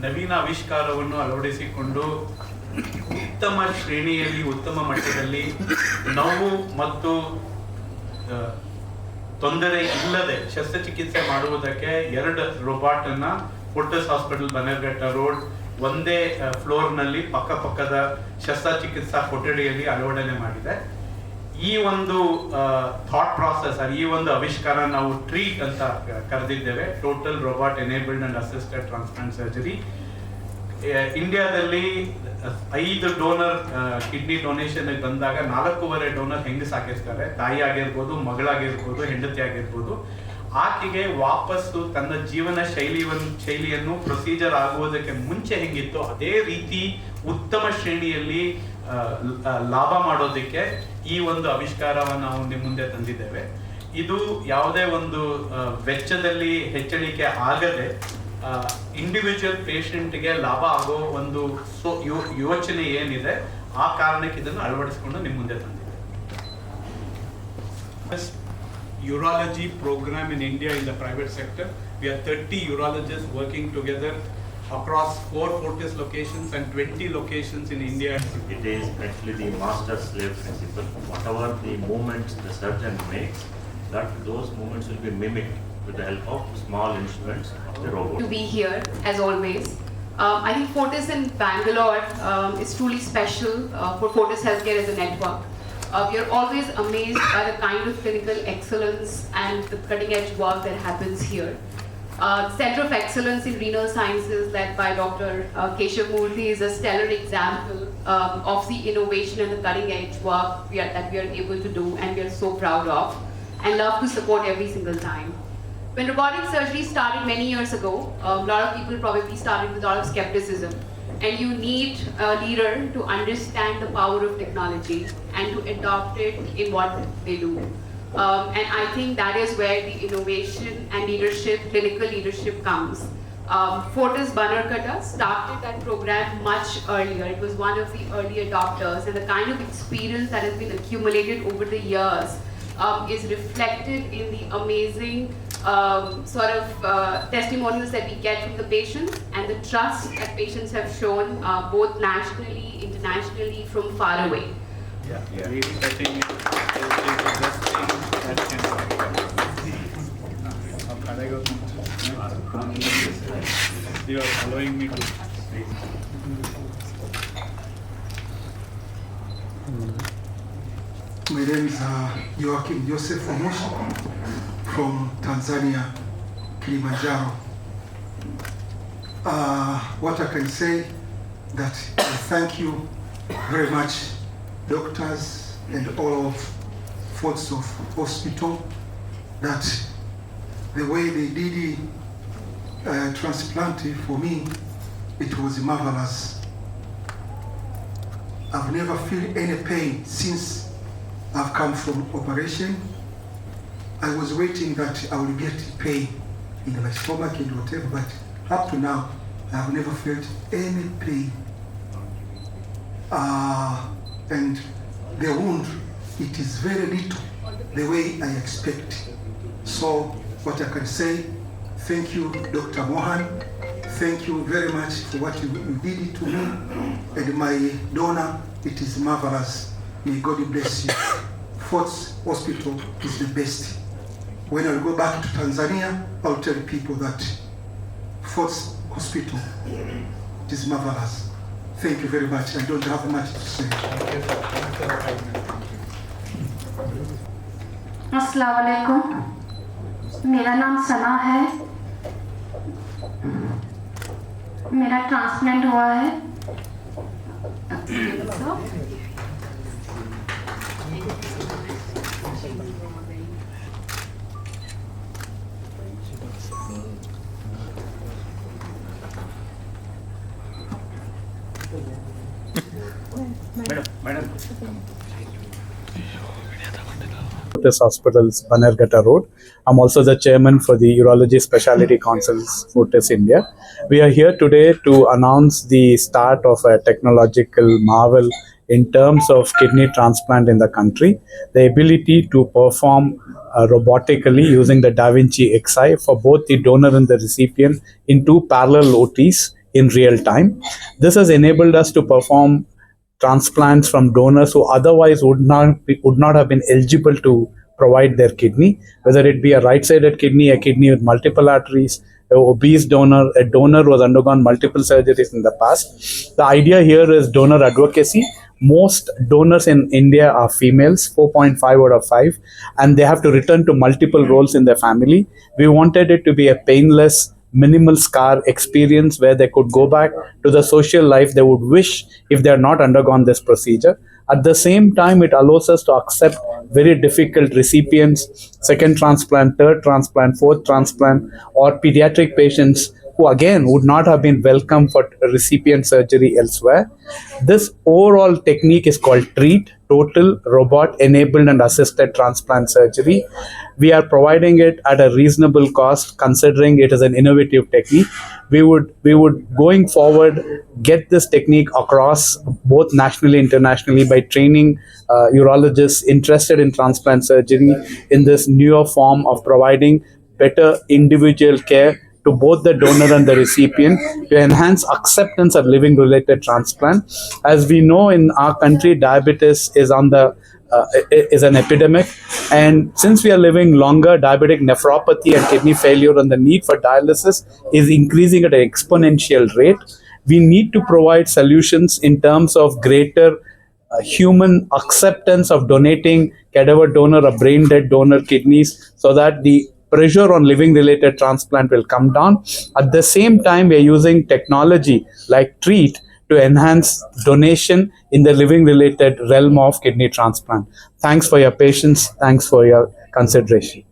ನವೀನ ಆವಿಷ್ಕಾರವನ್ನು ಅಳವಡಿಸಿಕೊಂಡು ಉತ್ತಮ ಶ್ರೇಣಿಯಲ್ಲಿ ಉತ್ತಮ ಮಟ್ಟದಲ್ಲಿ ನೋವು ಮತ್ತು ತೊಂದರೆ ಇಲ್ಲದೆ ಶಸ್ತ್ರಚಿಕಿತ್ಸೆ ಮಾಡುವುದಕ್ಕೆ 2 ರೋಬೋಟ್ ಅನ್ನ ಫೋರ್ಟಿಸ್ ಹಾಸ್ಪಿಟಲ್ ಬನ್ನೇರುಘಟ್ಟ ರೋಡ್ ಒಂದೇ ಫ್ಲೋರ್ನಲ್ಲಿ ಪಕ್ಕದ ಶಸ್ತ್ರಚಿಕಿತ್ಸಾ ಕೊಠಡಿಯಲ್ಲಿ ಅಳವಡನೆ ಮಾಡಿದೆ. ಈ ಒಂದು ಥಾಟ್ ಪ್ರಾಸೆಸ್ ಈ ಒಂದು ಆವಿಷ್ಕಾರ ನಾವು ಟ್ರೀಟ್ ಅಂತ ಕರೆದಿದ್ದೇವೆ, total robot enabled and assisted transplant surgery. ಇಂಡಿಯಾದಲ್ಲಿ 5 ಡೋನರ್ ಕಿಡ್ನಿ ಡೊನೇಷನ್ ಬಂದಾಗ 4.5 ಡೋನರ್ ಹೆಂಗಸಾಗಿರ್ತಾರೆ, ತಾಯಿ ಆಗಿರ್ಬೋದು, ಮಗಳಾಗಿರ್ಬೋದು, ಹೆಂಡತಿ ಆಗಿರ್ಬೋದು. ಆಕೆಗೆ ವಾಪಸ್ಸು ತನ್ನ ಜೀವನ ಶೈಲಿಯನ್ನು ಪ್ರೊಸೀಜರ್ ಆಗುವುದಕ್ಕೆ ಮುಂಚೆ ಹೆಂಗಿತ್ತು ಅದೇ ರೀತಿ ಉತ್ತಮ ಶ್ರೇಣಿಯಲ್ಲಿ ಲಾಭ ಮಾಡೋದಕ್ಕೆ ಈ ಒಂದು ಆವಿಷ್ಕಾರವನ್ನು ನಾವು ನಿಮ್ಮ ಮುಂದೆ ತಂದಿದ್ದೇವೆ. ಇದು ಯಾವುದೇ ಒಂದು ವೆಚ್ಚದಲ್ಲಿ ಹೆಚ್ಚಳಿಕೆ ಆಗದೆ ಇಂಡಿವಿಜುವಲ್ ಪೇಷಂಟ್ಗೆ ಲಾಭ ಆಗೋ ಒಂದು ಯೋಚನೆ ಏನಿದೆ ಆ ಕಾರಣಕ್ಕೆ ಇದನ್ನು ಅಳವಡಿಸಿಕೊಂಡು ನಿಮ್ಮ ಮುಂದೆ ತಂದಿದ್ದೇವೆ. Urology program in India in the private sector. We have 30 urologists working together across 4 Fortis locations and 20 locations in India. It is actually the master-slave principle. Whatever the movements the surgeon makes, those movements will be mimicked with the help of small instruments of the robot. To be here, as always. I think Fortis in Bangalore is truly special for Fortis Healthcare as a network. We are always amazed by the kind of clinical excellence and the cutting-edge work that happens here. Center of Excellence in Renal Sciences led by Dr. Keshav Murthy is a stellar example of the innovation and the cutting-edge work that we are able to do, and we are so proud of and love to support every single time. When robotic surgery started many years ago, a lot of people probably started with a lot of skepticism. And you need a leader to understand the power of technology and to adopt it in what they do. And I think that is where the innovation and leadership, clinical leadership comes. Fortis Bannarghtta started that program much earlier. It was one of the early adopters, and the kind of experience that has been accumulated over the years is reflected in the amazing testimonials that we get from the patients and the trust that patients have shown both nationally, internationally, from far away. Really touching is the best thing that can happen. You are allowing me to speak. My name is Joachim Joseph Omosh from Tanzania, Kilimanjaro. What I can say that I thank you very much, doctors and all of Fortis Hospital, that the way they did transplant for me, it was marvelous. I've never felt any pain since I've come from operation. I was waiting that I will get pain in my stomach and whatever, but up to now, I have never felt any pain. And the wound, it is very little, the way I expect. So what I can say, thank you, Dr. Mohan. Thank you very much for what you did to me and my donor. It is marvelous. May God bless you. Fortis Hospital is the best. When I go back to Tanzania, I'll tell people that Fortis Hospital is marvelous. Thank you very much. I don't have much to say. अस्सलाम वालेकुम, मेरा नाम सना है, मेरा transplant हुआ है. Madam. Fortis Hospital's Bannarghtta Road. I'm also the chairman for the Urology Specialty Council's Fortis India. We are here today to announce the start of a technological marvel in terms of kidney transplant in the country. The ability to perform robotically using the Da Vinci Xi for both the donor and the recipient in two parallel OTs in real time. This has enabled us to perform transplants from donors who otherwise would not have been eligible to provide their kidney, whether it be a right-sided kidney, a kidney with multiple arteries, an obese donor, a donor who has undergone multiple surgeries in the past. The idea here is donor advocacy. Most donors in India are females, 4.5 out of 5, and they have to return to multiple roles in their family. We wanted it to be a painless, minimal scar experience where they could go back to the social life they would wish if they had not undergone this procedure. At the same time, it allows us to accept very difficult recipients, second transplant, third transplant, fourth transplant, or pediatric patients who again would not have been welcome for recipient surgery elsewhere. This overall technique is called TREAT, Total Robot Enabled and Assisted Transplant Surgery. We are providing it at a reasonable cost considering it is an innovative technique. We would going forward get this technique across both nationally, internationally by training urologists interested in transplant surgery in this newer form of providing better individual care to both the donor and the recipient to enhance acceptance of living related transplant. As we know, in our country, diabetes is is an epidemic, and since we are living longer, diabetic nephropathy and kidney failure and the need for dialysis is increasing at an exponential rate. We need to provide solutions in terms of greater human acceptance of donating cadaver donor or brain dead donor kidneys so that the pressure on living related transplant will come down. At the same time, we are using technology like TREAT to enhance donation in the living related realm of kidney transplant. Thanks for your patience. Thanks for your consideration.